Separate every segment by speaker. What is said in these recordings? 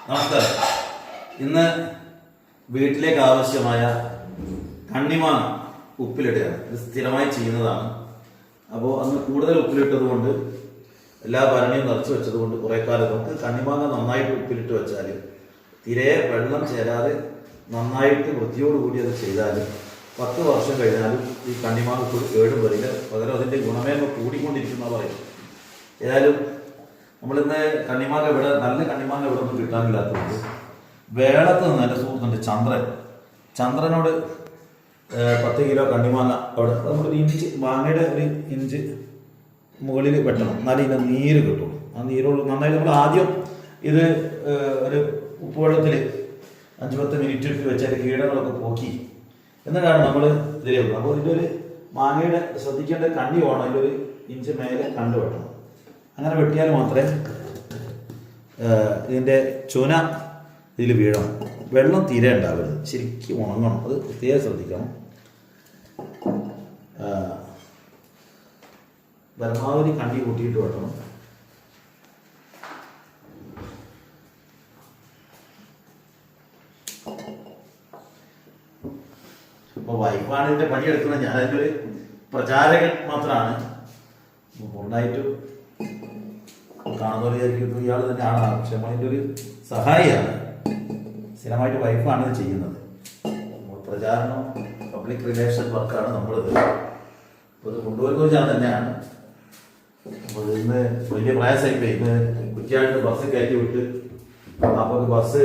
Speaker 1: നമസ്കാരം. ഇന്ന് വീട്ടിലേക്ക് ആവശ്യമായ കണ്ണിമാങ്ങ ഉപ്പിലിടുകയാണ്. ഇത് സ്ഥിരമായി ചെയ്യുന്നതാണ്. അപ്പോൾ അന്ന് കൂടുതൽ ഉപ്പിലിട്ടത് കൊണ്ട് എല്ലാ ഭരണിയും നിറച്ച് വെച്ചത് കൊണ്ട് കുറേ കാലം നമുക്ക് കണ്ണിമാങ്ങ നന്നായിട്ട് ഉപ്പിലിട്ട് വെച്ചാൽ തീരെ വെള്ളം ചേരാതെ നന്നായിട്ട് വൃത്തിയോടുകൂടി അത് ചെയ്താൽ 10 വർഷം കഴിഞ്ഞാലും ഈ കണ്ണിമാങ്ങ കേടും വരില്ല. പകരം അതിൻ്റെ ഗുണമേന്മ കൂടിക്കൊണ്ടിരിക്കുന്ന പറയും. ഏതായാലും നമ്മളിന്ന് കണ്ണിമാങ്ങ ഇവിടെ നല്ല കണ്ണിമാങ്ങ ഇവിടെ ഒന്നും കിട്ടാനില്ലാത്തതുകൊണ്ട് വേളത്ത് നിന്ന് എൻ്റെ സുഹൃത്തുണ്ട് ചന്ദ്രനോട് 10 കിലോ കണ്ണിമാങ്ങ അവിടെ നമ്മളൊരു ഇഞ്ച് മാങ്ങയുടെ ഒരു ഇഞ്ച് മുകളിൽ വെട്ടണം, എന്നാലും ഇതിൻ്റെ നീര് കിട്ടുള്ളൂ. ആ നീരുള്ളൂ നന്നായിട്ട് നമ്മൾ ആദ്യം ഇത് ഒരു ഉപ്പുവെള്ളത്തിൽ 5-10 മിനിറ്റ് ഇട്ട് വെച്ചാൽ കീടങ്ങളൊക്കെ പോക്കി എന്നിട്ടാണ് നമ്മൾ ഇതിലേക്ക്. അപ്പോൾ ഇതിൻ്റെ ഒരു മാങ്ങയുടെ ശ്രദ്ധിക്കേണ്ട കണ്ണി വേണം, അതിലൊരു ഇഞ്ച് മേലെ കണ്ട് വെട്ടണം. അങ്ങനെ വെട്ടിയാൽ മാത്രമേ ഇതിൻ്റെ ചുന ഇതിൽ വീഴണം. വെള്ളം തീരെ ഉണ്ടാവരുത്, ശരിക്കും ഉണങ്ങണം. അത് പ്രത്യേകം ശ്രദ്ധിക്കണം. പരമാവധി കണ്ടി കൂട്ടിയിട്ട് വെട്ടണം. ഇപ്പോൾ വൈഫാണ് ഇതിൻ്റെ പണിയെടുക്കുന്നത്, ഞാനതിൻ്റെ ഒരു പ്രചാരകൻ മാത്രമാണ്. ഉണ്ടായിട്ട് കാണുന്നവർ വിചാരിക്കും ഇയാൾ തന്നെയാണ്, പക്ഷെ നമ്മളതിൻ്റെ ഒരു സഹായിയാണ്. സ്ഥിരമായിട്ട് വൈഫാണ് ഇത് ചെയ്യുന്നത്. പ്രചാരണം പബ്ലിക് റിലേഷൻ വർക്കാണ് നമ്മളിത്. അപ്പോൾ ഇത് കൊണ്ടുവരുന്നത് ഞാൻ തന്നെയാണ്. അപ്പോൾ ഇന്ന് വലിയ പ്രയാസമായിപ്പോയി. ഇന്ന് കുറ്റിയാടിന് ബസ് കയറ്റി വിട്ട് അപ്പോൾ ബസ്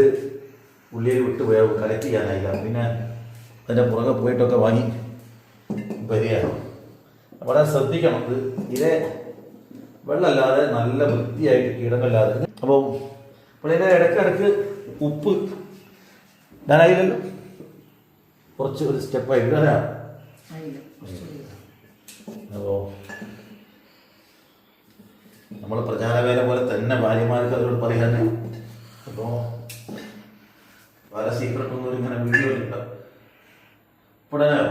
Speaker 1: ഉള്ളിയിൽ വിട്ട് കളക്ട് ചെയ്യാനായില്ല. പിന്നെ അതിൻ്റെ പുറകെ പോയിട്ടൊക്കെ വാങ്ങി വരികയാണ്. വളരെ ശ്രദ്ധിക്കണം. ഇത് ഇതേ വെള്ളമല്ലാതെ നല്ല വൃത്തിയായിട്ട് കീടങ്ങളില്ലാതെ. അപ്പോൾ ഇതിൻ്റെ ഇടയ്ക്കിടയ്ക്ക് ഉപ്പ് ഇടാനായില്ലല്ലോ, കുറച്ച് ഒരു സ്റ്റെപ്പായിട്ട് ഇടാനാണ്. അപ്പോൾ നമ്മൾ പ്രചാരവേല പോലെ തന്നെ ഭാര്യമാർക്ക് അതിനോട് പറയാൻ. അപ്പോൾ വേറെ സീക്രട്ടൊന്നും ഇങ്ങനെ വീഡിയോ ഇല്ല. ഇടാനായോ?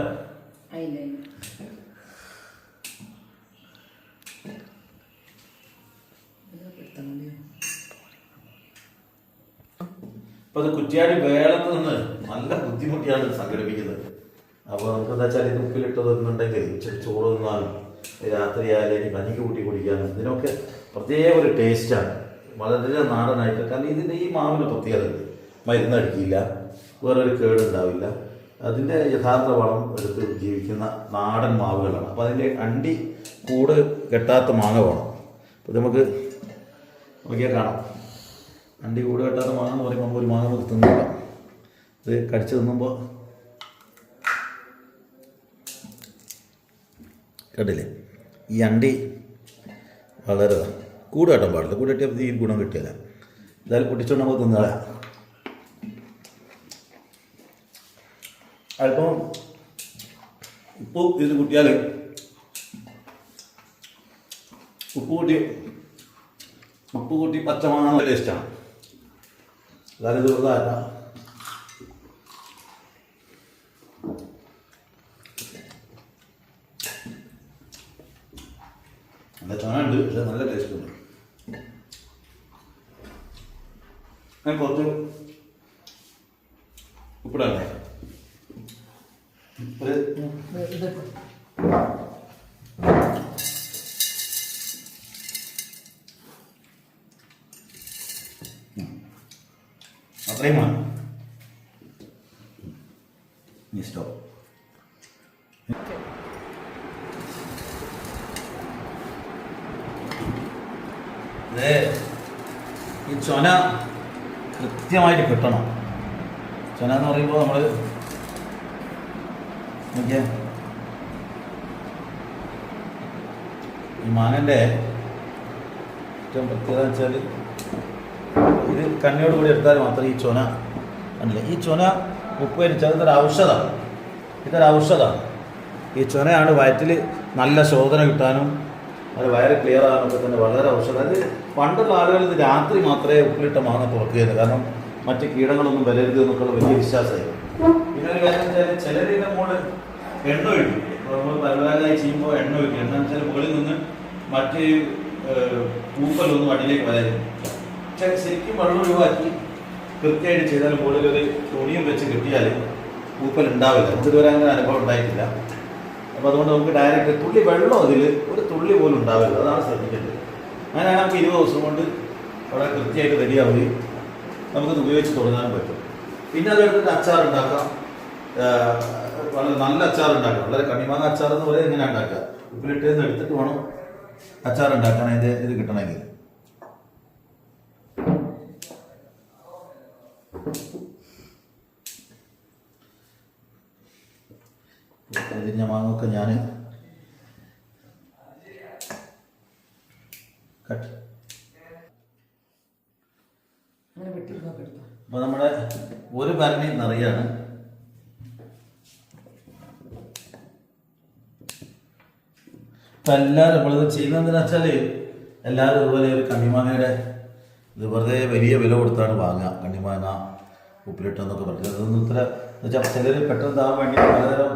Speaker 1: ഇപ്പൊ അത് കുറ്റിയാടി വേളത്ത് നിന്ന് നല്ല ബുദ്ധിമുട്ടിയാണ് സംഘടിപ്പിക്കുന്നത്. അപ്പോൾ നമുക്ക് എന്താ വെച്ചാൽ ഇത് ഉപ്പിലിട്ടതെന്നുണ്ടെങ്കിൽ ചോറ് തിന്നാലും രാത്രി ആയാലും കഞ്ഞിക്ക് കൂട്ടി കുടിക്കാനും ഇതിനൊക്കെ പ്രത്യേക ഒരു ടേസ്റ്റാണ്. വളരെ നാടനായിട്ട്. കാരണം ഇതിൻ്റെ ഈ മാവിന് പ്രത്യേകത മരുന്നടിക്കില്ല, വേറൊരു കേടുണ്ടാവില്ല. അതിൻ്റെ യഥാർത്ഥ വളം എടുത്ത് ജീവിക്കുന്ന നാടൻ മാവുകളാണ്. അപ്പോൾ അതിൻ്റെ അണ്ടി കൂട് കെട്ടാത്ത മാങ്ങ വേണം. അപ്പോൾ നമുക്ക് നോക്കിയാൽ കാണാം. അണ്ടി കൂട് കെട്ടാത്ത മാങ്ങ എന്ന് പറയുമ്പോൾ ഒരു മാങ്ങ നമുക്ക് തിന്നില്ല. ഇത് കടിച്ച് തിന്നുമ്പോൾ കേട്ടില്ലേ, ഈ അണ്ടി വളരെ കൂട് കെട്ടാൻ പാടില്ല. കൂട് കെട്ടിയപ്പോൾ ഈ ഗുണം കിട്ടിയില്ല. എന്തായാലും പൊട്ടിച്ചുകൊണ്ട് നമുക്ക് തിന്നാല. അല്പം ഉപ്പ് ഇത് കൂട്ടിയാൽ ഉപ്പ് കൂട്ടി പച്ചമാങ്ങ നല്ല ടേസ്റ്റാണ്. അതായത് ഇത് വെറുതല്ല. നല്ല ചാനുണ്ട്, പക്ഷെ നല്ല ടേസ്റ്റ് ഉണ്ട്. ഞാൻ കുറച്ച് ഉപ്പിടല്ലേ. അത്രയും വേണം. സ്റ്റോപ്പ്. ഈ ചൊന കൃത്യമായിട്ട് കിട്ടണം. ചൊന എന്ന് പറയുമ്പോൾ നമ്മൾ നോക്കിയ ഈ മാങ്ങൻ്റെ ഏറ്റവും പ്രത്യേകത വെച്ചാൽ ഇത് കണ്ണിയോട് കൂടി എടുത്താൽ മാത്രമേ ഈ ചൊന കണ്ടില്ല. ഈ ചൊന ഉപ്പേരിച്ചാൽ ഇതൊരു ഔഷധമാണ്. ഈ ചൊനയാണ് വയറ്റിൽ നല്ല ശോധന കിട്ടാനും അത് വയറ് ക്ലിയർ ആകാനൊക്കെ തന്നെ വളരെ ഔഷധം. അത് പണ്ടുള്ള ആളുകൾ ഇത് രാത്രി മാത്രമേ ഉപ്പിലിട്ട മാങ്ങ തുറക്കുകയുള്ളൂ. കാരണം മറ്റ് കീടങ്ങളൊന്നും വരരുത് എന്നൊക്കെയുള്ള വലിയ വിശ്വാസമായി. പിന്നെ ഒരു കാര്യം വെച്ചാൽ ചിലരിൻ്റെ മുകളിൽ എണ്ണ ഒഴിക്കും. നമ്മൾ പരമ്പരാഗതമായി ചെയ്യുമ്പോൾ എണ്ണ ഒഴിക്കും. എന്താണെന്ന് വെച്ചാൽ മുകളിൽ നിന്ന് മറ്റ് പൂക്കളൊന്നും അടിയിലേക്ക് വരായിരുന്നു. പക്ഷെ ശരിക്കും വെള്ളം ഒഴിവാക്കി കൃത്യമായിട്ട് ചെയ്താൽ മുകളിൽ ഒരു തുണിയും വെച്ച് കിട്ടിയാൽ പൂപ്പൽ ഉണ്ടാവില്ല. ഇതുവരെ അങ്ങനെ അനുഭവം ഉണ്ടായിട്ടില്ല. അപ്പോൾ അതുകൊണ്ട് നമുക്ക് ഡയറക്റ്റ് തുള്ളി വെള്ളം അതിൽ ഒരു തുള്ളി പോലും ഉണ്ടാവില്ല. അതാണ് ശ്രദ്ധിക്കേണ്ടത്. അങ്ങനെയാണ് നമുക്ക് 20 ദിവസം കൊണ്ട് വളരെ കൃത്യമായിട്ട് റെഡിയാവുകയും നമുക്കത് ഉപയോഗിച്ച് തുടങ്ങാനും പറ്റും. പിന്നെ അതെടുത്തിട്ട് അച്ചാർ ഉണ്ടാക്കാം. വളരെ നല്ല അച്ചാർ ഉണ്ടാക്കാം. വളരെ കണ്ണിമാങ്ങ അച്ചാർ എന്ന് പറയുന്നത് എങ്ങനെ ഉണ്ടാക്കുക, ഉപ്പിലിട്ട് എടുത്തിട്ട് വേണം അച്ചാർ ഉണ്ടാക്കാൻ അതിൻ്റെ ഇത് കിട്ടണമെങ്കിൽ. ഇതിഞ്ഞ മാങ്ങൊക്കെ ഞാൻ കട്ട്. അപ്പോൾ നമ്മുടെ ഒരു ഭരണി നിറയാണ്. ഇപ്പം എല്ലാവരും നമ്മളിത് ചെയ്യുന്നതെന്ന് വെച്ചാൽ എല്ലാവരും ഇതുപോലെ ഒരു കണ്ണിമാങ്ങയുടെ ഇത് വെറുതെ വലിയ വില കൊടുത്താണ് വാങ്ങുക. കണ്ണിമാങ്ങ ഉപ്പിലിട്ടെന്നൊക്കെ പറഞ്ഞത് അതൊന്നും ഇത്ര എന്ന് വെച്ചാൽ ചിലർ പെട്ടെന്ന് താൻ വേണ്ടി പലതരം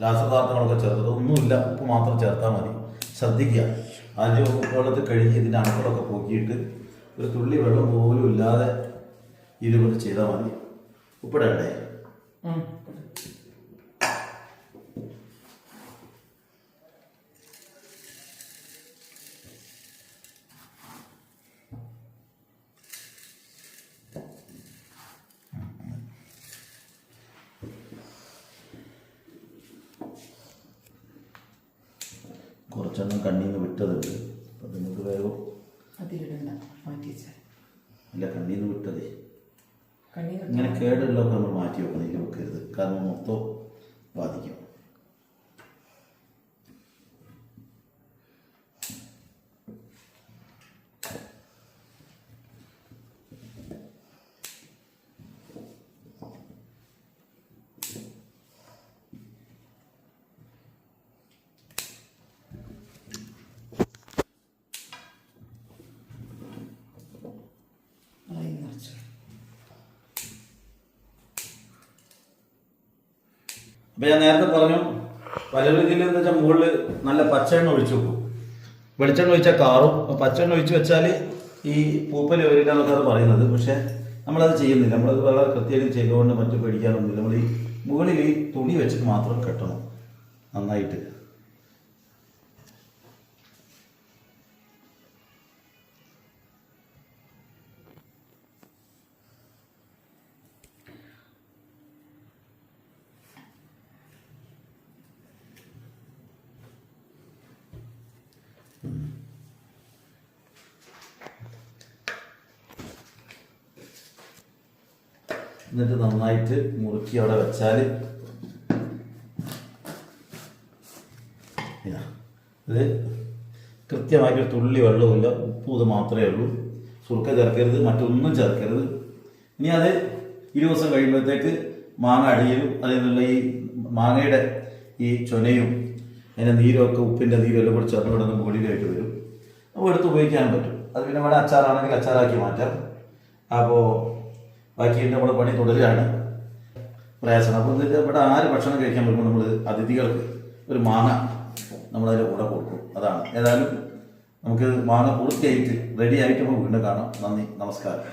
Speaker 1: രാസപദാർത്ഥങ്ങളൊക്കെ ചേർത്തത് ഒന്നുമില്ല. ഉപ്പ് മാത്രം ചേർത്താൽ മതി. ശ്രദ്ധിക്കുക, ആദ്യം ഉപ്പുവെള്ളത്തിൽ കഴുകി ഇതിൻ്റെ അണുക്കളൊക്കെ പോക്കിയിട്ട് ഒരു തുള്ളി വെള്ളം പോലും ഇല്ലാതെ ഇതുകൊണ്ട് ചെയ്താൽ മതി. ഉപ്പിടണ്ടേ? കുറച്ചൊന്നും കണ്ണിൽ നിന്ന് വിട്ടതുണ്ട്. അപ്പം നിങ്ങൾക്ക് വേഗം ഇല്ല, കണ്ണിൽ നിന്ന് വിട്ടതേ ഇങ്ങനെ കേടുള്ളതൊക്കെ നമ്മൾ മാറ്റി വെക്കണം. ഇതിൽ വെക്കരുത്, കാരണം മൊത്തം ബാധിക്കും. അപ്പം ഞാൻ നേരത്തെ പറഞ്ഞു, പല രീതിയിൽ എന്ന് വെച്ചാൽ മുകളിൽ നല്ല പച്ചെണ്ണ ഒഴിച്ചു വെക്കും. വെളിച്ചെണ്ണ ഒഴിച്ചാൽ കാറും. പച്ചെണ്ണ ഒഴിച്ച് വെച്ചാൽ ഈ പൂപ്പൽ വരില്ല എന്നൊക്കെയാണ് പറയുന്നത്. പക്ഷേ നമ്മളത് ചെയ്യുന്നില്ല. നമ്മളത് വളരെ കൃത്യമായിട്ട് ചെയ്തുകൊണ്ട് മറ്റു പേടിക്കാനൊന്നുമില്ല. നമ്മൾ ഈ മുകളിൽ ഈ തുണി വെച്ചിട്ട് മാത്രം കെട്ടണം നന്നായിട്ട്. എന്നിട്ട് നന്നായിട്ട് മുറുക്കി അവിടെ വെച്ചാൽ ഇത് കൃത്യമായിട്ടൊരു തുള്ളി വെള്ളമില്ല, ഉപ്പും ഇത് മാത്രമേ ഉള്ളൂ. സുർക്ക ചേർക്കരുത്, മറ്റൊന്നും ചേർക്കരുത്. ഇനി അത് 20 ദിവസം കഴിയുമ്പോഴത്തേക്ക് മാങ്ങ അടിയിലും അതിൽ നിന്നുള്ള ഈ മാങ്ങയുടെ ഈ ചൊനയും അതിൻ്റെ നീരൊക്കെ ഉപ്പിൻ്റെ നീരും എല്ലാം കൂടി ചേർന്ന് ഇവിടെ നിന്ന് മുകളിലായിട്ട് വരും. അപ്പോൾ എടുത്ത് ഉപയോഗിക്കാൻ പറ്റും. അത് പിന്നെ ഇവിടെ അച്ചാറാണെങ്കിൽ അച്ചാറാക്കി മാറ്റാം. അപ്പോൾ ബാക്കി നമ്മുടെ പണി തുടരുകയാണ്. പ്രയാസം. അപ്പോൾ ഇവിടെ ആര് ഭക്ഷണം കഴിക്കാൻ വരുമ്പോൾ നമ്മൾ അതിഥികൾക്ക് ഒരു മാങ്ങ നമ്മളതിൻ്റെ കൂടെ കൊടുക്കും. അതാണ്. ഏതായാലും നമുക്ക് മാങ്ങ പൂർത്തിയായിട്ട് റെഡി ആയിട്ട് നമുക്ക് വീണ്ടും കാണാം. നന്ദി, നമസ്കാരം.